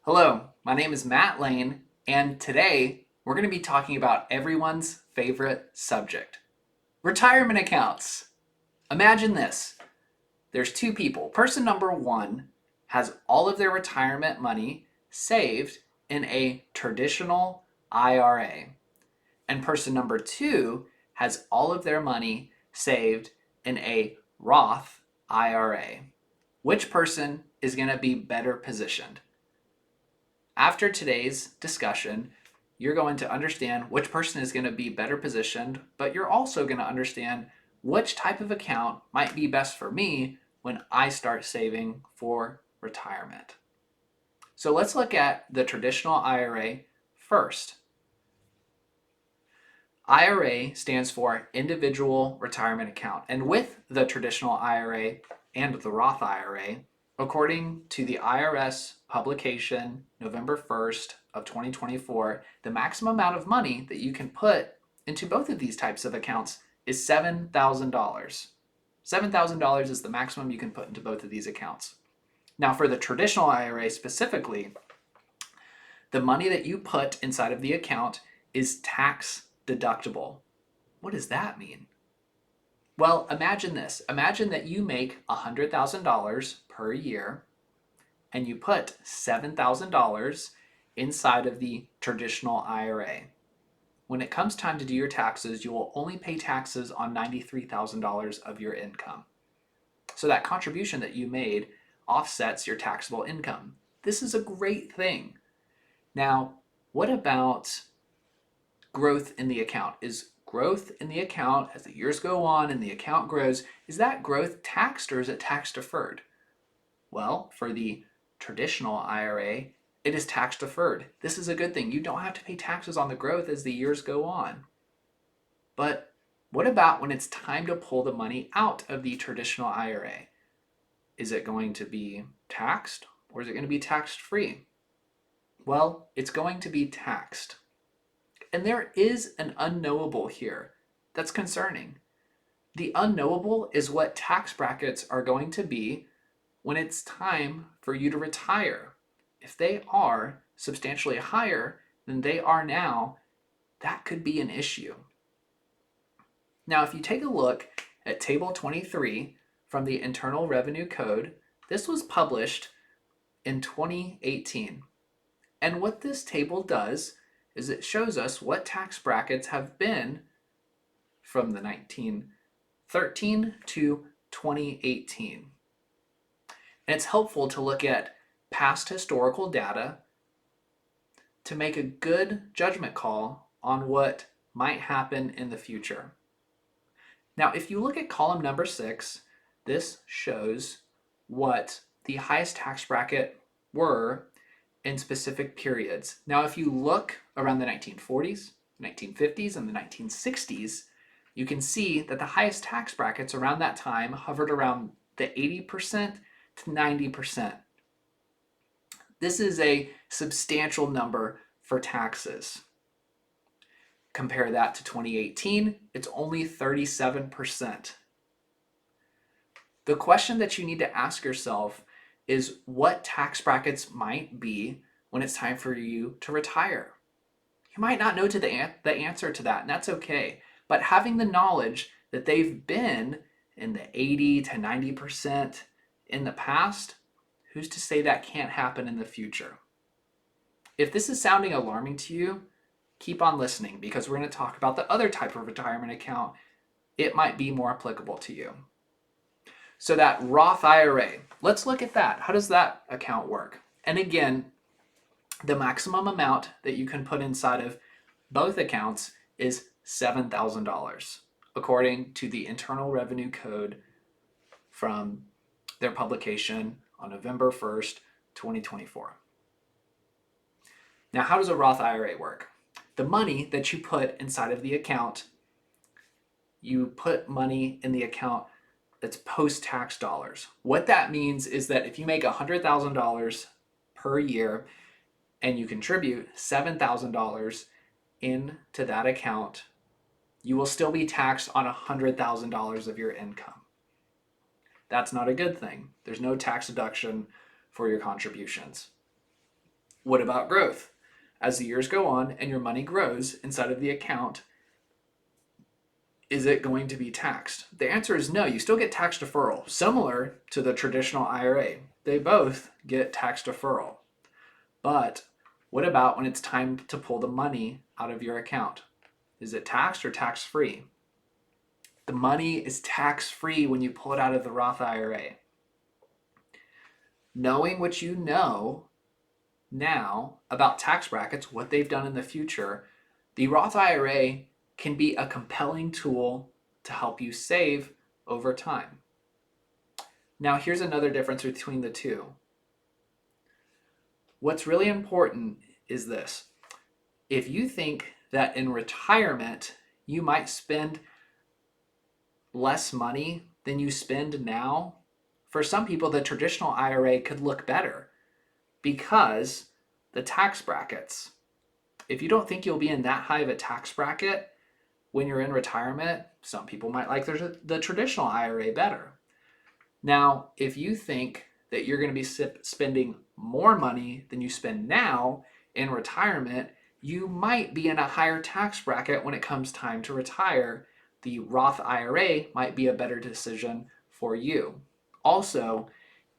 Hello, my name is Matt Lane, and today we're going to be talking about everyone's favorite subject, retirement accounts. Imagine this. There's two people. Person number one has all of their retirement money saved in a traditional IRA, and person number two has all of their money saved in a Roth IRA. Which person is going to be better positioned? After today's discussion, you're going to understand which person is going to be better positioned, but you're also going to understand which type of account might be best for me when I start saving for retirement. So let's look at the traditional IRA first. IRA stands for Individual Retirement Account. And with the traditional IRA and the Roth IRA, according to the IRS publication November 1st of 2024, the maximum amount of money that you can put into both of these types of accounts is $7,000. $7,000 is the maximum you can put into both of these accounts. Now, for the traditional IRA specifically, the money that you put inside of the account is tax deductible. What does that mean? Well, imagine this. Imagine that you make $100,000 per year and you put $7,000 inside of the traditional IRA. When it comes time to do your taxes, you will only pay taxes on $93,000 of your income. So that contribution that you made offsets your taxable income. This is a great thing. Now, what about growth in the account? Is growth in the account as the years go on and the account grows, is that growth taxed or is it tax deferred? Well, for the traditional IRA, it is tax deferred. This is a good thing. You don't have to pay taxes on the growth as the years go on. But what about when it's time to pull the money out of the traditional IRA? Is it going to be taxed or is it going to be tax free? Well, it's going to be taxed. And there is an unknowable here that's concerning. The unknowable is what tax brackets are going to be when it's time for you to retire. If they are substantially higher than they are now, that could be an issue. Now, if you take a look at Table 23 from the Internal Revenue Code, this was published in 2018. And what this table does is it shows us what tax brackets have been from the 1913 to 2018. And it's helpful to look at past historical data to make a good judgment call on what might happen in the future. Now, if you look at column number 6, this shows what the highest tax bracket were in specific periods. Now, if you look around the 1940s, 1950s, and the 1960s, you can see that the highest tax brackets around that time hovered around the 80% to 90%. This is a substantial number for taxes. Compare that to 2018, it's only 37%. The question that you need to ask yourself is what tax brackets might be when it's time for you to retire. You might not know the answer to that, and that's okay. But having the knowledge that they've been in the 80 to 90% in the past, who's to say that can't happen in the future? If this is sounding alarming to you, keep on listening because we're going to talk about the other type of retirement account. It might be more applicable to you. So that Roth IRA, let's look at that. How does that account work? And again, the maximum amount that you can put inside of both accounts is $7,000, according to the Internal Revenue Code from their publication on November 1st, 2024. Now, how does a Roth IRA work? The money that you put inside of the account, you put money in the account that's post-tax dollars. What that means is that if you make $100,000 per year and you contribute $7,000 into that account, you will still be taxed on $100,000 of your income. That's not a good thing. There's no tax deduction for your contributions. What about growth? As the years go on and your money grows inside of the account, is it going to be taxed? The answer is no. You still get tax deferral, similar to the traditional IRA. They both get tax deferral. But what about when it's time to pull the money out of your account? Is it taxed or tax-free? The money is tax-free when you pull it out of the Roth IRA. Knowing what you know now about tax brackets, what they've done in the future, the Roth IRA can be a compelling tool to help you save over time. Now, here's another difference between the two. What's really important is this. If you think that in retirement you might spend less money than you spend now, for some people the traditional IRA could look better because the tax brackets. If you don't think you'll be in that high of a tax bracket when you're in retirement, some people might like the traditional IRA better. Now, if you think that you're going to be spending more money than you spend now in retirement, you might be in a higher tax bracket when it comes time to retire. The Roth IRA might be a better decision for you. Also,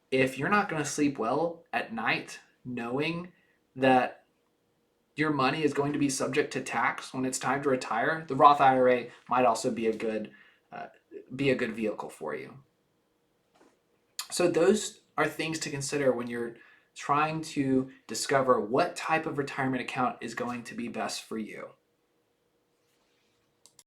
if you're not going to sleep well at night knowing that your money is going to be subject to tax when it's time to retire, the Roth IRA might also be a good vehicle for you. So those are things to consider when you're trying to discover what type of retirement account is going to be best for you.